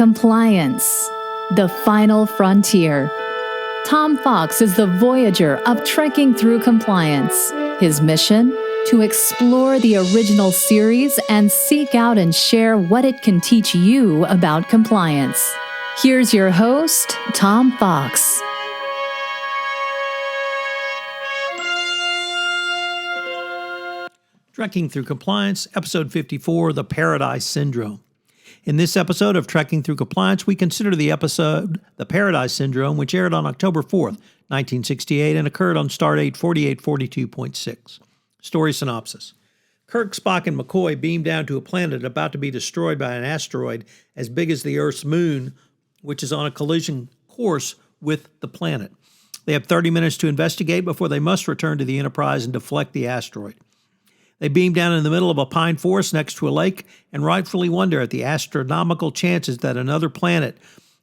Compliance, the final frontier. Tom Fox is the voyager of trekking through compliance. His mission? To explore the original series and seek out and share what it can teach you about compliance. Here's your host, Tom Fox. Trekking Through Compliance, Episode 54, The Paradise Syndrome. In this episode of Trekking Through Compliance, we consider the episode The Paradise Syndrome, which aired on October 4th, 1968, and occurred on Stardate 4842.6. Story synopsis. Kirk, Spock, and McCoy beam down to a planet about to be destroyed by an asteroid as big as the Earth's moon, which is on a collision course with the planet. They have 30 minutes to investigate before they must return to the Enterprise and deflect the asteroid. They beam down in the middle of a pine forest next to a lake and rightfully wonder at the astronomical chances that another planet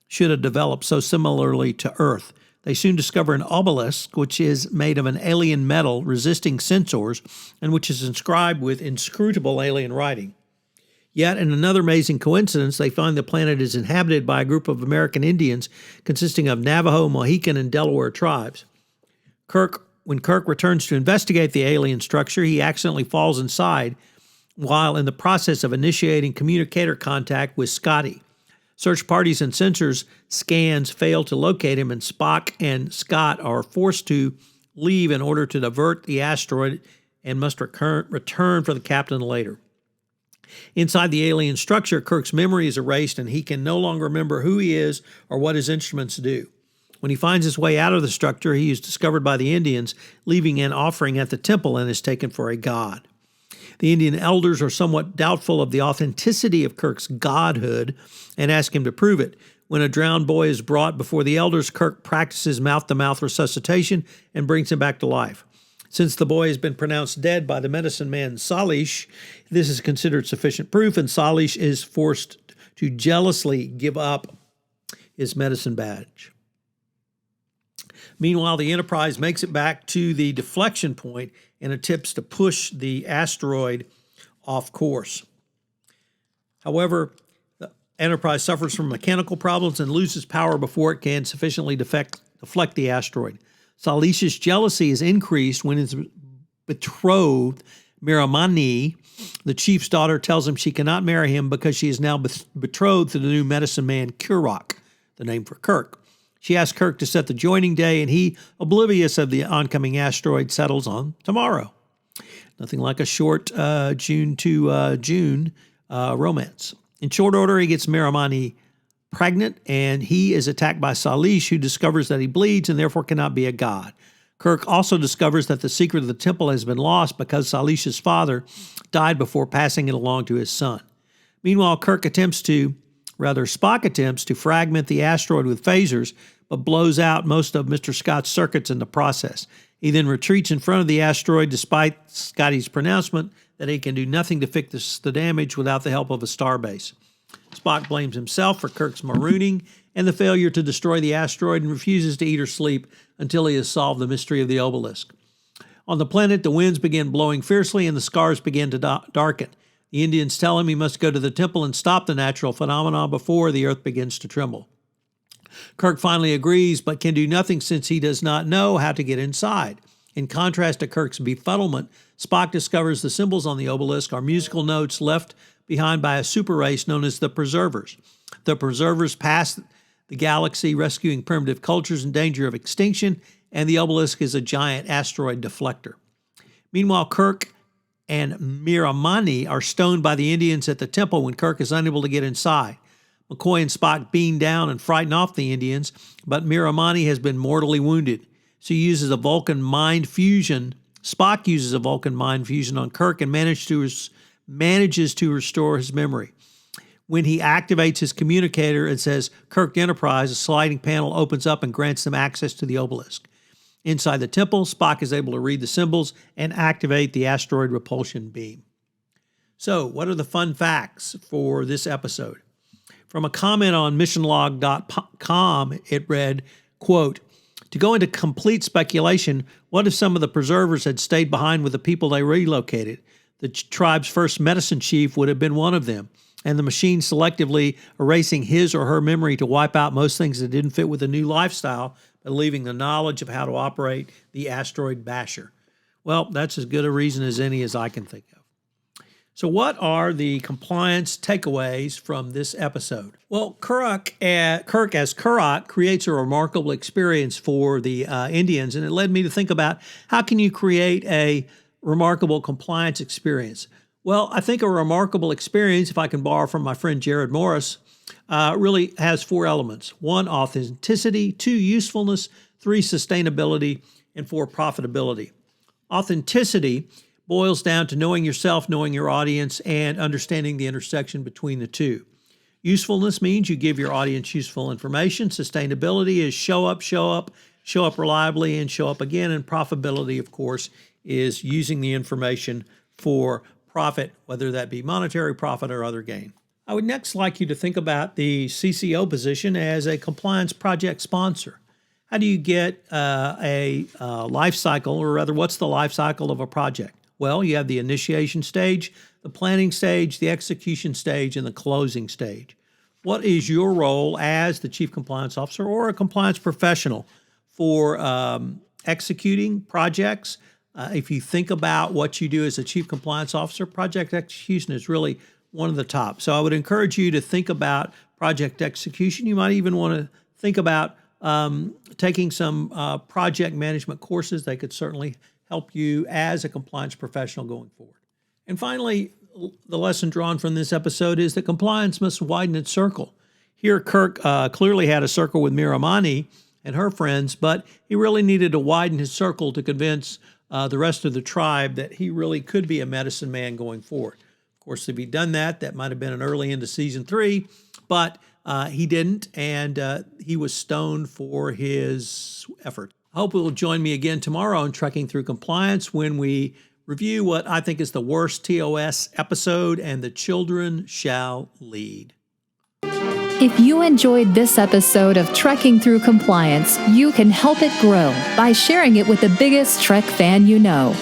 should have developed so similarly to Earth. They soon discover an obelisk, which is made of an alien metal resisting sensors and which is inscribed with inscrutable alien writing. Yet, in another amazing coincidence, they find the planet is inhabited by a group of American Indians consisting of Navajo, Mohican, and Delaware tribes. When Kirk returns to investigate the alien structure, he accidentally falls inside while in the process of initiating communicator contact with Scotty. Search parties and sensors scans fail to locate him, and Spock and Scott are forced to leave in order to divert the asteroid and must return for the captain later. Inside the alien structure, Kirk's memory is erased and he can no longer remember who he is or what his instruments do. When he finds his way out of the structure, he is discovered by the Indians, leaving an offering at the temple and is taken for a god. The Indian elders are somewhat doubtful of the authenticity of Kirk's godhood and ask him to prove it. When a drowned boy is brought before the elders, Kirk practices mouth-to-mouth resuscitation and brings him back to life. Since the boy has been pronounced dead by the medicine man Salish, this is considered sufficient proof, and Salish is forced to jealously give up his medicine badge. Meanwhile, the Enterprise makes it back to the deflection point and attempts to push the asteroid off course. However, the Enterprise suffers from mechanical problems and loses power before it can sufficiently deflect the asteroid. Salish's jealousy is increased when his betrothed, Miramani, the chief's daughter, tells him she cannot marry him because she is now betrothed to the new medicine man Kurok, the name for Kirk. She asks Kirk to set the joining day, and he, oblivious of the oncoming asteroid, settles on tomorrow. Nothing like a short June to June romance. In short order, he gets Miramani pregnant, and he is attacked by Salish, who discovers that he bleeds and therefore cannot be a god. Kirk also discovers that the secret of the temple has been lost because Salish's father died before passing it along to his son. Meanwhile, Spock attempts to fragment the asteroid with phasers, but blows out most of Mr. Scott's circuits in the process. He then retreats in front of the asteroid despite Scotty's pronouncement that he can do nothing to fix the damage without the help of a starbase. Spock blames himself for Kirk's marooning and the failure to destroy the asteroid and refuses to eat or sleep until he has solved the mystery of the obelisk. On the planet, the winds begin blowing fiercely and the scars begin to darken. The Indians tell him he must go to the temple and stop the natural phenomenon before the earth begins to tremble. Kirk finally agrees, but can do nothing since he does not know how to get inside. In contrast to Kirk's befuddlement, Spock discovers the symbols on the obelisk are musical notes left behind by a super race known as the Preservers. The Preservers pass the galaxy, rescuing primitive cultures in danger of extinction, and the obelisk is a giant asteroid deflector. Meanwhile, Kirk and Miramani are stoned by the Indians at the temple when Kirk is unable to get inside. McCoy and Spock beam down and frighten off the Indians, but Miramani has been mortally wounded. So Spock uses a Vulcan mind fusion on Kirk and manages to restore his memory. When he activates his communicator and says Kirk Enterprise, a sliding panel opens up and grants them access to the obelisk. Inside the temple, Spock is able to read the symbols and activate the asteroid repulsion beam. So, what are the fun facts for this episode? From a comment on missionlog.com, it read, quote, "To go into complete speculation, what if some of the preservers had stayed behind with the people they relocated? The tribe's first medicine chief would have been one of them. and the machine selectively erasing his or her memory to wipe out most things that didn't fit with the new lifestyle, but leaving the knowledge of how to operate the asteroid basher. Well, that's as good a reason as any as I can think of. So what are the compliance takeaways from this episode? Well, Kirk as Kurok creates a remarkable experience for the Indians, and it led me to think about how can you create a remarkable compliance experience? Well, I think a remarkable experience, if I can borrow from my friend Jared Morris, really has 4 elements. 1, authenticity. 2, usefulness. 3, sustainability. And 4, profitability. Authenticity boils down to knowing yourself, knowing your audience, and understanding the intersection between the two. Usefulness means you give your audience useful information. Sustainability is show up reliably, and show up again. And profitability, of course, is using the information for profit, whether that be monetary profit or other gain. I would next like you to think about the CCO position as a compliance project sponsor. How do you get a life cycle, or rather, what's the life cycle of a project? Well, you have the initiation stage, the planning stage, the execution stage, and the closing stage. What is your role as the Chief Compliance Officer or a compliance professional for executing projects? If you think about what you do as a Chief Compliance Officer, project execution is really one of the top. So I would encourage you to think about project execution. You might even want to think about taking some project management courses. They could certainly help you as a compliance professional going forward. And finally, the lesson drawn from this episode is that compliance must widen its circle. Here, Kirk clearly had a circle with Miramani and her friends, but he really needed to widen his circle to convince the rest of the tribe that he really could be a medicine man going forward. Of course, if he'd done that, that might have been an early into season 3, but he didn't, and he was stoned for his effort. I hope you'll join me again tomorrow on Trekking Through Compliance when we review what I think is the worst TOS episode, and the children shall lead. If you enjoyed this episode of Trekking Through Compliance, you can help it grow by sharing it with the biggest Trek fan you know.